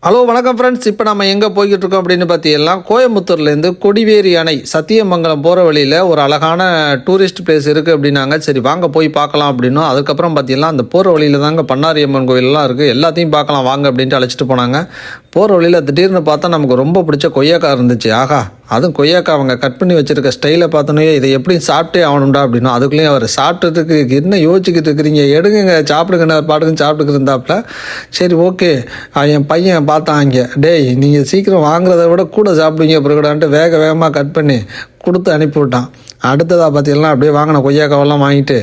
Hello வணக்கம் friends. இப்போ நம்ம எங்கே போய்கிட்டு இருக்கோம் அப்படின்னு பார்த்தீங்கன்னா, கோயம்புத்தூர்லேருந்து கொடிவேரி அணை சத்தியமங்கலம் போகிற வழியில் ஒரு அழகான டூரிஸ்ட் பிளேஸ் இருக்குது அப்படின்னாங்க. சரி வாங்க போய் பார்க்கலாம் அப்படின்னும். அதுக்கப்புறம் பார்த்தீங்கன்னா அந்த போகிற வழியில் தாங்க பண்ணாரி அம்மன் கோயிலெலாம் இருக்குது, எல்லாத்தையும் பார்க்கலாம் வாங்க அப்படின்ட்டு அழைச்சிட்டு போனாங்க. போகிற வழியில் திடீர்னு பார்த்தா நமக்கு ரொம்ப பிடிச்ச கொய்யாக்காய் இருந்துச்சு. ஆகா, அதுவும் கொய்யாக்காய் அவங்க கட் பண்ணி வச்சுருக்க ஸ்டைலை பார்த்தோன்னே இதை எப்படி சாப்பிட்டே ஆகணும்டா அப்படின்னா, அதுக்குள்ளேயும் அவர் சாப்பிட்டதுக்கு என்ன யோசிச்சுக்கிட்டு இருக்கிறீங்க, எடுங்குங்க சாப்பிடுங்கன்னு பாட்டுக்குன்னு சாப்பிட்டுக்கிட்டு இருந்தாப்புல. சரி ஓகே, என் பையன் பார்த்தான் இங்கே, டேய் நீங்கள் சீக்கிரம் வாங்குறத விட கூட சாப்பிடுவீங்க பிறகுடான்ட்டு வேக வேகமாக கட் பண்ணி கொடுத்து அனுப்பிவிட்டான். அடுத்ததாக பார்த்தீங்கன்னா அப்படியே வாங்கின கொய்யாக்காவெல்லாம் வாங்கிட்டு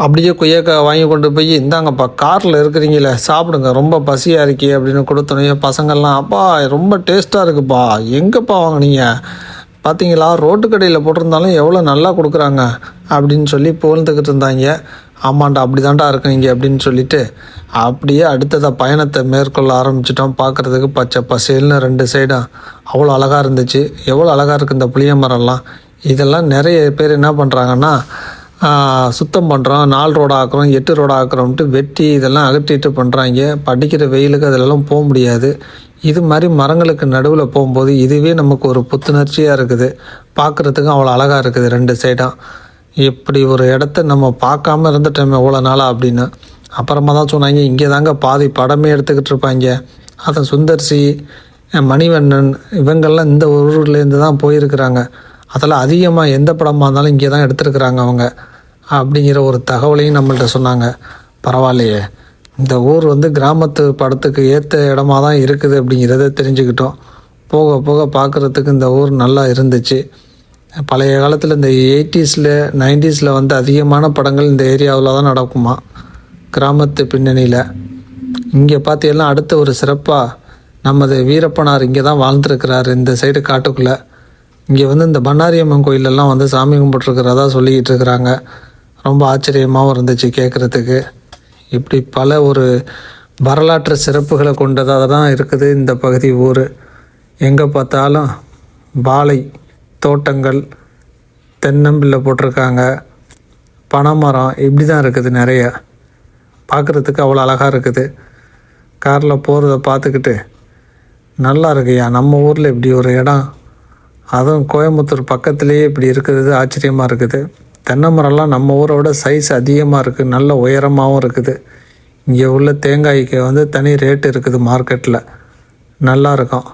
அப்படியே கொய்யாக்காய் வாங்கி கொண்டு போய் இந்தாங்கப்பா காரில் இருக்கிறீங்களே சாப்பிடுங்க, ரொம்ப பசியாக இருக்கே அப்படின்னு கொடுத்தோன்னே பசங்கள்லாம் அப்பா ரொம்ப டேஸ்ட்டாக இருக்குப்பா, எங்கேப்பா வாங்கினீங்க, பார்த்தீங்களா ரோட்டு கடையில் போட்டிருந்தாலும் எவ்வளோ நல்லா கொடுக்குறாங்க அப்படின்னு சொல்லி புகழ்ந்துக்கிட்டு இருந்தாங்க. ஆமாண்டா அப்படி தாண்டா இருக்குங்க அப்படின்னு சொல்லிட்டு அப்படியே அடுத்ததாக பயணத்தை மேற்கொள்ள ஆரம்பிச்சிட்டோம். பார்க்குறதுக்கு பச்சை பசேல்னு ரெண்டு சைடும் அவ்வளோ அழகாக இருந்துச்சு. எவ்வளோ அழகாக இருக்குது இந்த புளிய மரம்லாம். இதெல்லாம் நிறைய பேர் என்ன பண்ணுறாங்கன்னா, சுத்தம் பண்ணுறோம், 4 ரோடு ஆக்குறோம் 8 ரோடு ஆக்குறோம்ட்டு வெட்டி இதெல்லாம் அகற்றிட்டு பண்ணுறாங்க. படிக்கிற வெயிலுக்கு அதிலெல்லாம் போக முடியாது. இது மாதிரி மரங்களுக்கு நடுவில் போகும்போது இதுவே நமக்கு ஒரு புத்துணர்ச்சியாக இருக்குது. பார்க்குறதுக்கும் அவ்வளோ அழகாக இருக்குது ரெண்டு சைடாக. இப்படி ஒரு இடத்த நம்ம பார்க்காம இருந்துட்டோம் எவ்வளோ நாளாக அப்படின்னு. அப்புறமா தான் சொன்னாங்க, இங்கே தாங்க பாதி படமே எடுத்துக்கிட்டு இருப்பாங்க. அதை சுந்தர்சி, மணிவண்ணன் இவங்கெல்லாம் இந்த ஊர்லேருந்து தான் போயிருக்கிறாங்க. அதில் அதிகமாக எந்த படமாக இருந்தாலும் இங்கே தான் எடுத்துருக்குறாங்க அவங்க அப்படிங்கிற ஒரு தகவலையும் நம்மள்ட்ட சொன்னாங்க. பரவாயில்லையே, இந்த ஊர் கிராமத்து படத்துக்கு ஏற்ற இடமா தான் இருக்குது அப்படிங்கிறத தெரிஞ்சுக்கிட்டோம். போக போக பார்க்குறதுக்கு இந்த ஊர் நல்லா இருந்துச்சு. பழைய காலத்தில் இந்த 80s 90s அதிகமான படங்கள் இந்த ஏரியாவில் தான் நடக்குமா, கிராமத்து பின்னணியில். இங்கே பார்த்தீங்கன்னா அடுத்த ஒரு சிறப்பாக நமது வீரப்பனார் இங்கே தான் வாழ்ந்துருக்கிறார், இந்த சைடு காட்டுக்குள்ளே. இங்கே இந்த பண்ணாரி அம்மன் கோயிலெல்லாம் சாமி கும்பிட்ருக்கிறதா சொல்லிக்கிட்டு இருக்கிறாங்க. ரொம்ப ஆச்சரியமாகவும் இருந்துச்சு கேட்குறதுக்கு. இப்படி பல ஒரு வரலாற்று சிறப்புகளை கொண்டதாக தான் இருக்குது இந்த பகுதி ஊர். எங்கே பார்த்தாலும் வாழை தோட்டங்கள், தென்னம்பிள்ளை போட்டிருக்காங்க, பனைமரம், இப்படி தான் இருக்குது நிறைய. பார்க்குறதுக்கு அவ்வளோ அழகாக இருக்குது. காரில் போகிறத பார்த்துக்கிட்டு நல்லா இருக்குயா, நம்ம ஊரில் இப்படி ஒரு இடம், அதுவும் கோயம்புத்தூர் பக்கத்துலேயே இப்படி இருக்கிறது ஆச்சரியமாக இருக்குது. தென்னை மரம்லாம் நம்ம ஊரோட சைஸ் அதிகமாக இருக்குது, நல்ல உயரமாகவும் இருக்குது. இங்கே உள்ள தேங்காய்க்கு தனி ரேட்டு இருக்குது மார்க்கெட்டில், நல்லா இருக்கும்.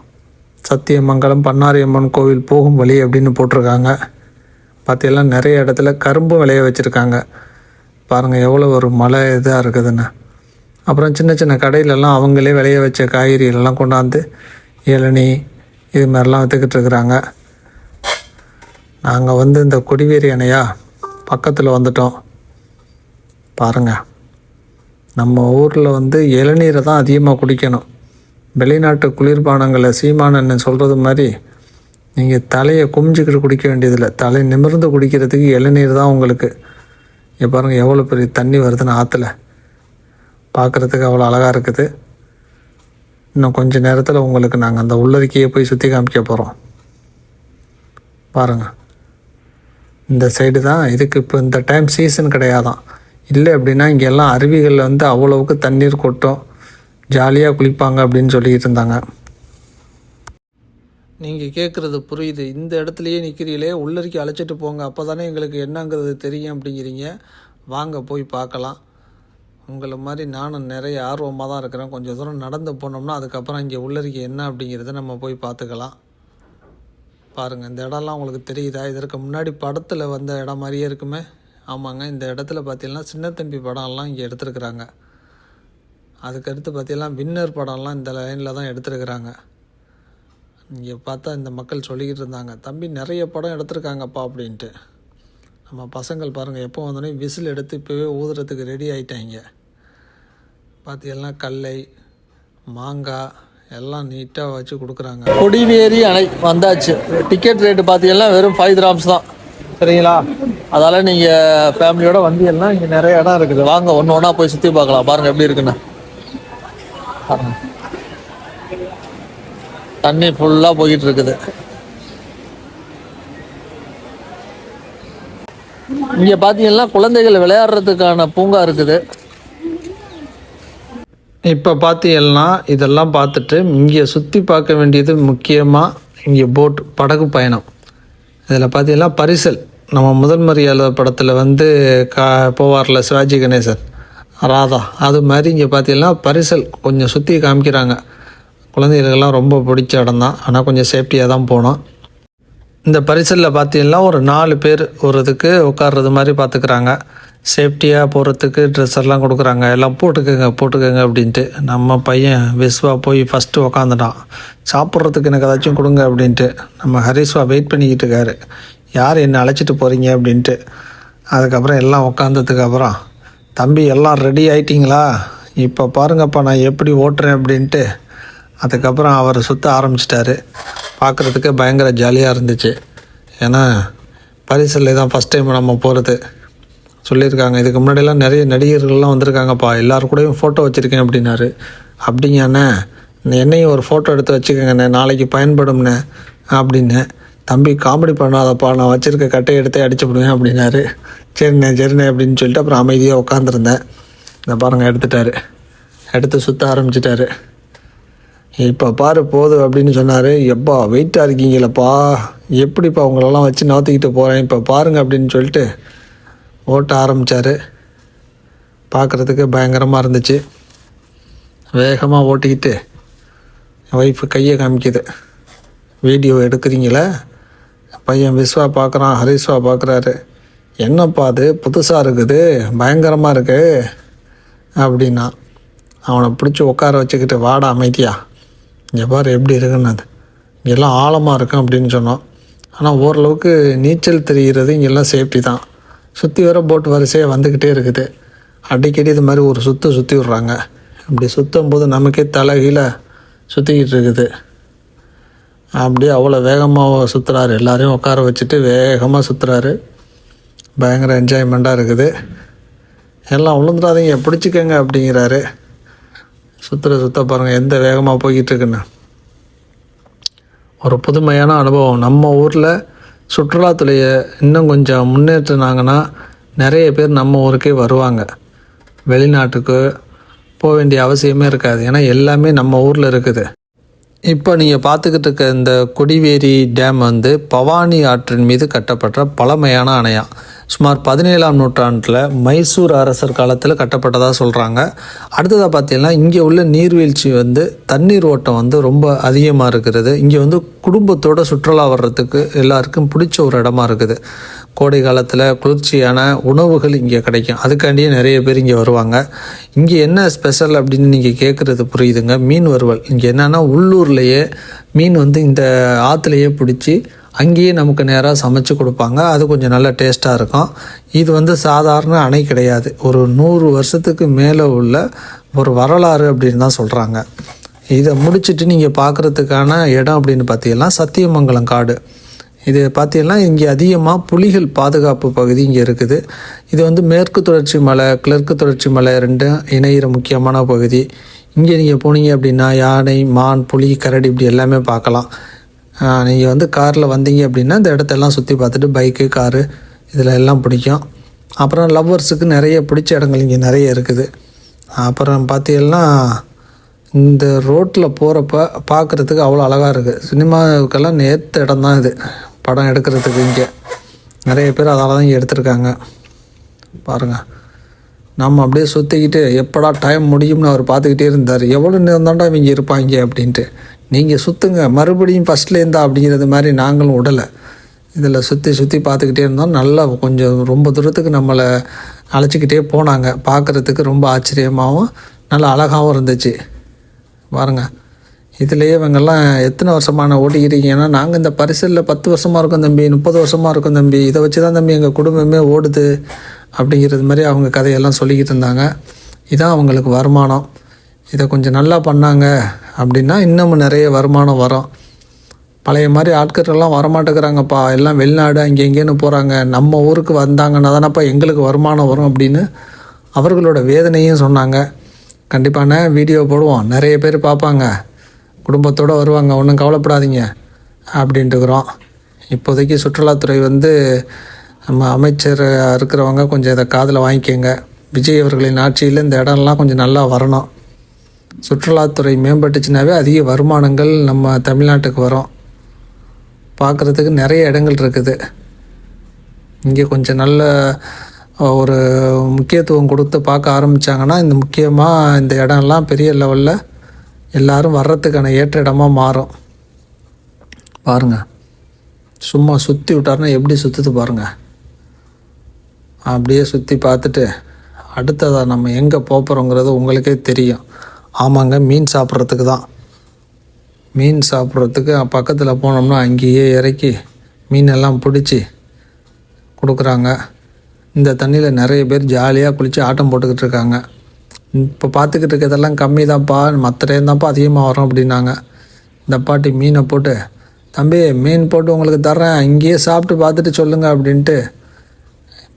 சத்தியமங்கலம் பண்ணாரி அம்மன் கோவில் போகும் வழி அப்படின்னு போட்டிருக்காங்க. பார்த்தீங்கன்னா நிறைய இடத்துல கரும்பும் விளைய வச்சுருக்காங்க. பாருங்கள் எவ்வளோ ஒரு மலை இதாக இருக்குதுன்னு. அப்புறம் சின்ன சின்ன கடையிலெல்லாம் அவங்களே விளைய வச்ச காய்கறிகளெல்லாம் கொண்டாந்து இளநீ இது மாதிரிலாம் விற்றுக்கிட்டு இருக்கிறாங்க. நாங்கள் இந்த கொடிவேரி அணையா பக்கத்தில் வந்துட்டோம். பாருங்கள், நம்ம ஊரில் இளநீரை தான் அதிகமாக குடிக்கணும். வெளிநாட்டு குளிர்பானங்களை சீமானன்னு சொல்கிறது மாதிரி நீங்கள் தலையை குமிஞ்சிக்கிட்டு குடிக்க வேண்டியதில்லை, தலை நிமிர்ந்து குடிக்கிறதுக்கு இளநீர் தான் உங்களுக்கு. இங்கே பாருங்கள் எவ்வளோ பெரிய தண்ணி வருதுன்னு ஆற்றுல, பார்க்குறதுக்கு அவ்வளோ அழகாக இருக்குது. இன்னும் கொஞ்சம் நேரத்தில் உங்களுக்கு நாங்கள் அந்த உள்ளறிக்கையை போய் சுற்றி காமிக்க போகிறோம். பாருங்கள், இந்த சைடு தான் இதுக்கு இப்போ இந்த டைம் சீசன் கிடையாதான். இல்லை அப்படின்னா இங்கெல்லாம் அருவிகளில் அவ்வளவுக்கு தண்ணீர் கொட்டும், ஜாலியாக குளிப்பாங்க அப்படின்னு சொல்லிக்கிட்டு இருந்தாங்க. நீங்கள் கேட்குறது புரியுது, இந்த இடத்துலையே நிற்கிறீங்களே, உள்ளறிக்கை அழைச்சிட்டு போங்க, அப்போ தானே எங்களுக்கு என்னங்கிறது தெரியும் அப்படிங்கிறீங்க. வாங்க போய் பார்க்கலாம். உங்களை மாதிரி நானும் நிறைய ஆர்வமாக தான் இருக்கிறேன். கொஞ்சம் தூரம் நடந்து போனோம்னா அதுக்கப்புறம் இங்கே உள்ளறிக்கை என்ன அப்படிங்கிறத நம்ம போய் பார்த்துக்கலாம். பாருங்கள், இந்த இடம்லாம் உங்களுக்கு தெரியுதா? இதற்கு முன்னாடி படத்தில் வந்த இடம் மாதிரியே இருக்குமே. ஆமாங்க, இந்த இடத்துல பார்த்தீங்கன்னா சின்ன தம்பி படம்லாம் இங்கே எடுத்துருக்குறாங்க. அதுக்கடுத்து பார்த்தீங்கன்னா வின்னர் படம்லாம் இந்த லைனில் தான் எடுத்துருக்குறாங்க. இங்கே பார்த்தா இந்த மக்கள் சொல்லிக்கிட்டு இருந்தாங்க, தம்பி நிறைய படம் எடுத்திருக்காங்கப்பா அப்படின்ட்டு. நம்ம பசங்கள் பாருங்கள் எப்போ வந்தோடனே விசில் எடுத்து இப்போவே ஊதுறதுக்கு ரெடி ஆகிட்டாங்க. பார்த்தீங்கன்னா கல்லை, மாங்காய் எல்லாம் நீட்டாக வச்சு கொடுக்குறாங்க. கொடிவேரி அணை வந்தாச்சு. டிக்கெட் ரேட்டு பார்த்தீங்கன்னா வெறும் 5 dirhams தான், சரிங்களா? அதால் நீங்கள் ஃபேமிலியோடு வந்தீங்கன்னா இங்கே நிறைய இடம் இருக்குது. வாங்க ஒன்று ஒன்றா போய் சுற்றி பார்க்கலாம். பாருங்கள் எப்படி இருக்குன்னு. பாருங்கள், தண்ணி ஃபுல்லாக போய்கிட்டு இருக்குது. இங்கே பார்த்தீங்கன்னா குழந்தைகள் விளையாடுறதுக்கான பூங்கா இருக்குது. இப்போ பார்த்தீங்கன்னா இதெல்லாம் பார்த்துட்டு இங்கே சுற்றி பார்க்க வேண்டியது முக்கியமாக இங்கே படகு பயணம். இதில் பார்த்தீங்கன்னா பரிசல் நம்ம முதல் மரியாதை படத்தில் வந்து போவார்ல சிவாஜி கணேசன் ராதா, அது மாதிரி இங்கே பார்த்தீங்கன்னா பரிசல் கொஞ்சம் சுற்றி காமிக்கிறாங்க. குழந்தைகளுக்கெல்லாம் ரொம்ப பிடிச்ச இடம் தான், ஆனால் கொஞ்சம் சேஃப்டியாக தான் போனோம். இந்த பரிசலில் பார்த்தீங்கன்னா ஒரு 4 பேர் ஒரு இதுக்கு உட்கார்றது மாதிரி பார்த்துக்கிறாங்க. சேஃப்டியாக போகிறதுக்கு ட்ரெஸ் எல்லாம் கொடுக்குறாங்க. எல்லாம் போட்டுக்கோங்க அப்படின்ட்டு. நம்ம பையன் விஸ்வா போய் ஃபஸ்ட்டு உக்காந்துட்டான். சாப்பிட்றதுக்கு எனக்கு ஏதாச்சும் கொடுங்க அப்படின்ட்டு. நம்ம ஹரிஸ்வா வெயிட் பண்ணிக்கிட்டு இருக்காரு, யார் என்னை அழைச்சிட்டு போகிறீங்க அப்படின்ட்டு. அதுக்கப்புறம் எல்லாம் உக்காந்ததுக்கப்புறம், தம்பி எல்லாம் ரெடி ஆகிட்டிங்களா, இப்போ பாருங்கப்பா நான் எப்படி ஓட்டுறேன் அப்படின்ட்டு. அதுக்கப்புறம் அவர் சுற்ற ஆரம்பிச்சிட்டாரு. பார்க்குறதுக்கு பயங்கர ஜாலியாக இருந்துச்சு. ஏன்னா பரிசலில் தான் ஃபஸ்ட் டைம் நம்ம போகிறது. சொல்லியிருக்காங்க, இதுக்கு முன்னாடியெல்லாம் நிறைய நடிகர்கள்லாம் வந்திருக்காங்கப்பா, எல்லோரும் கூடயும் ஃபோட்டோ வச்சுருக்கேன் அப்படின்னாரு. அப்படிங்கண்ணே, என்னையும் ஒரு ஃபோட்டோ எடுத்து வச்சுக்கோங்கண்ணே, நாளைக்கு பயன்படும்ண்ணே அப்படின்னு. தம்பி காமெடி பண்ணாதப்பா, நான் வச்சுருக்க கட்டையை எடுத்து அடிச்சுப்படுவேன் அப்படின்னாரு. சரிண்ணே அப்படின்னு சொல்லிட்டு அப்புறம் அமைதியாக உட்காந்துருந்தேன். இந்த பாருங்கள் எடுத்து சுற்ற ஆரம்பிச்சிட்டாரு. இப்போ பாரு போதும் அப்படின்னு சொன்னார். எப்பா வெயிட்டாக இருக்கீங்களப்பா, எப்படிப்பா உங்களெல்லாம் வச்சு நவுத்திக்கிட்டு போகிறேன், இப்போ பாருங்கள் அப்படின்னு சொல்லிட்டு ஓட்ட ஆரம்பித்தார். பார்க்குறதுக்கு பயங்கரமாக இருந்துச்சு. வேகமாக ஓட்டிக்கிட்டு ஒய்ஃபு கையை காமிக்குது, வீடியோ எடுக்கிறீங்களே. பையன் விஸ்வா பார்க்குறான், ஹரிஸ்வா பார்க்குறாரு. என்னப்பா அது புதுசாக இருக்குது, பயங்கரமாக இருக்குது அப்படின்னா. அவனை பிடிச்சி உட்கார வச்சுக்கிட்டு, வாடா அமைதியா, இங்கே பாரு எப்படி இருக்குன்னு, அது இங்கெல்லாம் ஆழமாக இருக்கும் அப்படின்னு சொன்னோம். ஆனால் ஓரளவுக்கு நீச்சல் தெரிகிறது, இங்கெல்லாம் சேஃப்டி தான். சுற்றி வர போட்டு வரிசையாக வந்துக்கிட்டே இருக்குது. அடிக்கடி இது மாதிரி ஒரு சுற்றி விட்றாங்க. அப்படி சுற்றும் போது நமக்கே தலைகீழ சுற்றிக்கிட்டு இருக்குது. அப்படியே அவ்வளோ வேகமாக சுற்றுறாரு. எல்லோரையும் உட்கார வச்சுட்டு வேகமாக சுற்றுறாரு. பயங்கர என்ஜாய்மெண்ட்டாக இருக்குது. எல்லாம் விழுந்துடாதீங்க, பிடிச்சிக்கங்க அப்படிங்கிறாரு. சுற்ற பாருங்கள் எந்த வேகமாக போய்கிட்டு இருக்குன்னு. ஒரு புதுமையான அனுபவம். நம்ம ஊரில் சுற்றுலாத்துறையை இன்னும் கொஞ்சம் முன்னேற்றினாங்கன்னா நிறைய பேர் நம்ம ஊருக்கே வருவாங்க. வெளிநாட்டுக்கு போக வேண்டிய அவசியமே இருக்காது, ஏன்னா எல்லாமே நம்ம ஊரில் இருக்குது. இப்போ நீங்கள் பார்த்துக்கிட்டு இருக்க இந்த கொடிவேரி டேம் வந்து பவானி ஆற்றின் மீது கட்டப்பட்ட பழமையான அணையா. சுமார் 17ஆம் நூற்றாண்டில் மைசூர் அரசர் காலத்தில் கட்டப்பட்டதாக சொல்கிறாங்க. அடுத்ததாக பார்த்தீங்கன்னா இங்கே உள்ள நீர்வீழ்ச்சி வந்து தண்ணீர் ஓட்டம் வந்து ரொம்ப அதிகமாக இருக்கிறது. இங்கே வந்து குடும்பத்தோட சுற்றுலா வர்றதுக்கு எல்லாருக்கும் பிடிச்ச ஒரு இடமா இருக்குது. கோடை காலத்தில் குளிர்ச்சியான உணவுகள் இங்கே கிடைக்கும், அதுக்காண்டியே நிறைய பேர் இங்கே வருவாங்க. இங்கே என்ன ஸ்பெஷல் அப்படின்னு நீங்கள் கேட்குறது புரியுதுங்க. மீன் வறுவல் இங்கே என்னென்னா உள்ளூர்லேயே மீன் வந்து இந்த ஆற்றுலையே பிடிச்சி அங்கேயே நமக்கு நேராக சமைச்சு கொடுப்பாங்க. அது கொஞ்சம் நல்ல டேஸ்ட்டாக இருக்கும். இது வந்து சாதாரண அணை கிடையாது, ஒரு 100 வருஷத்துக்கு மேலே உள்ள ஒரு வரலாறு அப்படின்னு தான் சொல்கிறாங்க. இதை முடிச்சுட்டு நீங்கள் பார்க்குறதுக்கான இடம் அப்படின்னு பார்த்தீங்கன்னா சத்தியமங்கலம் காடு. இது பார்த்தீங்கன்னா இங்கே அதிகமாக புலிகள் பாதுகாப்பு பகுதி இங்கே இருக்குது. இது வந்து மேற்கு தொடர்ச்சி மலை, கிழக்கு தொடர்ச்சி மலை ரெண்டும் இணையிற முக்கியமான பகுதி. இங்கே நீங்கள் போனீங்க அப்படின்னா யானை, மான், புலி, கரடி இப்படி எல்லாமே பார்க்கலாம். நீங்கள் வந்து காரில் வந்தீங்க அப்படின்னா இந்த இடத்தெல்லாம் சுற்றி பார்த்துட்டு பைக்கு, காரு இதில் எல்லாம் பிடிக்கும். அப்புறம் லவ்வர்ஸுக்கு நிறைய பிடிச்ச இடங்கள் இங்கே நிறைய இருக்குது. அப்புறம் பார்த்தீங்கன்னா இந்த ரோட்டில் போகிறப்ப பார்க்குறதுக்கு அவ்வளோ அழகாக இருக்குது. சினிமாவுக்கெல்லாம் நேர்த்த இடம் தான் இது, படம் எடுக்கிறதுக்கு. இங்கே நிறைய பேர் அதால் தான் இங்கே எடுத்திருக்காங்க. பாருங்கள், நம்ம அப்படியே சுற்றிக்கிட்டு எப்படா டைம் முடியும்னு அவர் பார்த்துக்கிட்டே இருந்தார். எவ்வளோ நேரம் தாண்டா இவங்க இருப்பாங்க அப்படின்ட்டு. நீங்கள் சுற்றுங்க, மறுபடியும் ஃபஸ்ட்லேருந்தா அப்படிங்கிறது மாதிரி நாங்களும் விடலை. இதில் சுற்றி பார்த்துக்கிட்டே இருந்தோம். நல்லா கொஞ்சம் ரொம்ப தூரத்துக்கு நம்மளை அழைச்சிக்கிட்டே போனாங்க. பார்க்குறதுக்கு ரொம்ப ஆச்சரியமாகவும் நல்லா அழகாகவும் இருந்துச்சு. பாருங்கள், இதுலேயே இவங்கெல்லாம் எத்தனை வருஷமான ஓட்டிக்கிட்டீங்கன்னா, நாங்கள் இந்த பரிசலில் 10 வருஷமாக இருக்கோம் தம்பி, 30 வருஷமாக இருக்கும் தம்பி, இதை வச்சு தான் தம்பி எங்கள் குடும்பமே ஓடுது அப்படிங்கிறது மாதிரி அவங்க கதையெல்லாம் சொல்லிக்கிட்டு இருந்தாங்க. இதுதான் அவங்களுக்கு வருமானம். இதை கொஞ்சம் நல்லா பண்ணாங்க அப்படின்னா இன்னமும் நிறைய வருமானம் வரும். பழைய மாதிரி ஆட்கள்லாம் வரமாட்டேங்கிறாங்கப்பா, எல்லாம் வெளிநாடு அங்கே எங்கேன்னு போகிறாங்க, நம்ம ஊருக்கு வந்தாங்கன்னா தானப்பா எங்களுக்கு வருமானம் வரும் அப்படின்னு அவர்களோட வேதனையும் சொன்னாங்க. கண்டிப்பான வீடியோ போடுவோம், நிறைய பேர் பார்ப்பாங்க, குடும்பத்தோடு வருவாங்க, ஒன்றும் கவலைப்படாதீங்க அப்படின்ட்டுக்கிறோம். இப்போதைக்கு சுற்றுலாத்துறை வந்து நம்ம அமைச்சர் இருக்கிறவங்க கொஞ்சம் இதை காதில் வாங்கிக்கோங்க. விஜய் அவர்களின் ஆட்சியில் இந்த இடம்லாம் கொஞ்சம் நல்லா வரணும். சுற்றுலாத்துறை மேம்பட்டுச்சுனாவே அதிக வருமானங்கள் நம்ம தமிழ்நாட்டுக்கு வரும். பார்க்குறதுக்கு நிறைய இடங்கள் இருக்குது. இங்கே கொஞ்சம் நல்ல ஒரு முக்கியத்துவம் கொடுத்து பார்க்க ஆரம்பித்தாங்கன்னா இந்த முக்கியமாக இந்த இடம்லாம் பெரிய லெவலில் எல்லோரும் வர்றதுக்கான ஏற்ற இடமாக மாறும். பாருங்கள், சும்மா சுற்றி விட்டாருன்னா எப்படி சுற்றுது பாருங்கள். அப்படியே சுற்றி பார்த்துட்டு அடுத்ததாக நம்ம எங்கே போகிறோங்கிறது உங்களுக்கே தெரியும். ஆமாங்க, மீன் சாப்பிட்றதுக்கு தான். மீன் சாப்பிட்றதுக்கு பக்கத்தில் போனோம்னா அங்கேயே இறக்கி மீனெல்லாம் பிடிச்சி கொடுக்குறாங்க. இந்த தண்ணியில் நிறைய பேர் ஜாலியாக குளித்து ஆட்டம் போட்டுக்கிட்டு இருக்காங்க. இப்போ பார்த்துக்கிட்டு இருக்கிறதெல்லாம் கம்மி தான்ப்பா, மற்ற டைம் தான்ப்பா அதிகமாக வரும் அப்படின்னாங்க. இந்த பாட்டி மீனை போட்டு, தம்பி மீன் போட்டு உங்களுக்கு தர்றேன், இங்கேயே சாப்பிட்டு பார்த்துட்டு சொல்லுங்கள் அப்படின்ட்டு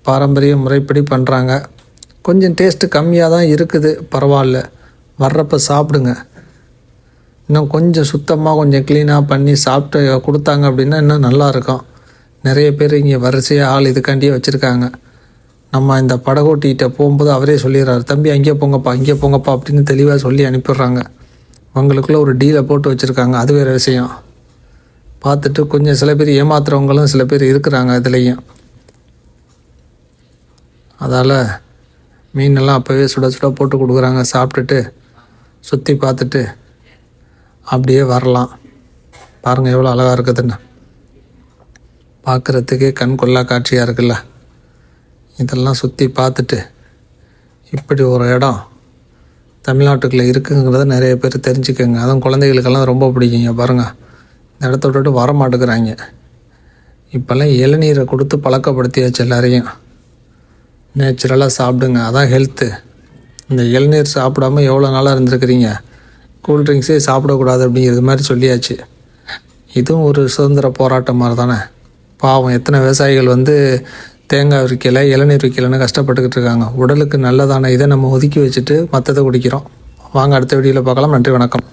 பாரம்பரிய முறைப்படி பண்ணுறாங்க. கொஞ்சம் டேஸ்ட்டு கம்மியாக தான் இருக்குது, பரவாயில்ல, வர்றப்போ சாப்பிடுங்க. இன்னும் கொஞ்சம் சுத்தமாக கொஞ்சம் க்ளீனாக பண்ணி சாப்பிட்டு கொடுத்தாங்க அப்படின்னா இன்னும் நல்லாயிருக்கும். நிறைய பேர் இங்கே வரிசையாக ஆள் இதுக்காண்டியே வச்சுருக்காங்க. நம்ம இந்த படகோட்டிகிட்ட போகும்போது அவரே சொல்லிடுறாரு, தம்பி அங்கே போங்கப்பா இங்கே போங்கப்பா அப்படின்னு தெளிவாக சொல்லி அனுப்பிடுறாங்க. அவங்களுக்குள்ளே ஒரு டீலை போட்டு வச்சுருக்காங்க, அது வேறு விஷயம். பார்த்துட்டு கொஞ்சம் சில பேர் ஏமாத்துறவங்களும் சில பேர் இருக்கிறாங்க இதுலேயும். அதால் மீனெல்லாம் அப்போவே சுட சுட போட்டு கொடுக்குறாங்க. சாப்பிட்டுட்டு சுற்றி பார்த்துட்டு அப்படியே வரலாம். பாருங்கள் எவ்வளோ அழகாக இருக்குதுன்னு. பார்க்குறதுக்கே கண் கொள்ளா காட்சியாக இருக்குல்ல. இதெல்லாம் சுற்றி பார்த்துட்டு இப்படி ஒரு இடம் தமிழ்நாட்டுக்குள்ளே இருக்குங்கிறத நிறைய பேர் தெரிஞ்சுக்கோங்க. அதுவும் குழந்தைகளுக்கெல்லாம் ரொம்ப பிடிக்குங்க. பாருங்கள், இந்த இடத்த விட்டுட்டு வர மாட்டேங்கிறாங்க. இப்போல்லாம் இளநீரை கொடுத்து பழக்கப்படுத்தியாச்சு எல்லாரையும். நேச்சுரலாக சாப்பிடுங்க, அதான் ஹெல்த்து. இந்த இளநீர் சாப்பிடாமல் எவ்வளோ நாளாக இருந்திருக்கிறீங்க. கூல்ட்ரிங்க்ஸே சாப்பிடக்கூடாது அப்படிங்கிறது மாதிரி சொல்லியாச்சு. இதுவும் ஒரு சுதந்திர போராட்டம் மாதிரி தானே. பாவம், எத்தனை விவசாயிகள் தேங்காய் விற்கலை, இளநீர் விற்கலைன்னு கஷ்டப்பட்டுக்கிட்டு இருக்காங்க. உடலுக்கு நல்லதான இதை நம்ம ஒதுக்கி வச்சுட்டு மற்றதை குடிக்கிறோம். வாங்க அடுத்த வீடியோவில் பார்க்கலாம். நன்றி, வணக்கம்.